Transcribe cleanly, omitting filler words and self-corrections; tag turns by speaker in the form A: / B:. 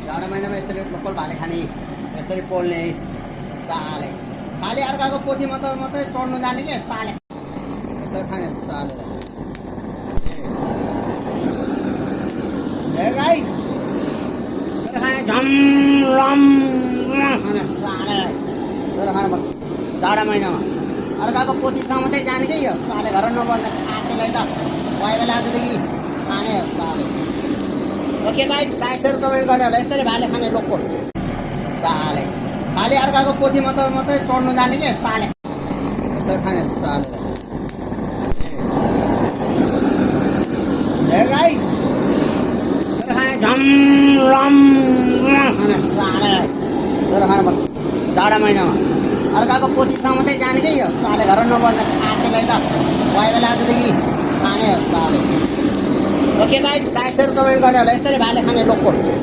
A: जाडो महिनामा यसरी लोकल भाले खाने यसरी पोल्ने साले खालि अर्काको पोथी मात्रै चढ्नु जाने कि साले यसरी खाने साले ए गाइस यसरी खाने झमलम खाने साले यसरी खाने जाडो महिनामा अर्काको पोथीसँग मात्रै जाने कि यो साले घर नबढ्ने खातेलाई त कोही बेला आजदेखि खाने साले ओके गाइस लाइकहरु कमेन्ट गरेर होला यसरी भाले खाने लोकल साले खालि अर्काको पोथी मात्रै चढ्नु जाने कि साले यसरी खाने साले ए गाइस यसरी खाने झमलम खाने साले यसरी खाने जाडो महिनामा अर्काको पोथीसँग मात्रै जाने कि यो साले घर नबढ्ने खातेलाई त कोही बेला आजदेखि खाने साले ओके गाइस लाइकहरु कमेन्ट गरेर होला यसरी भाले खाने लोकल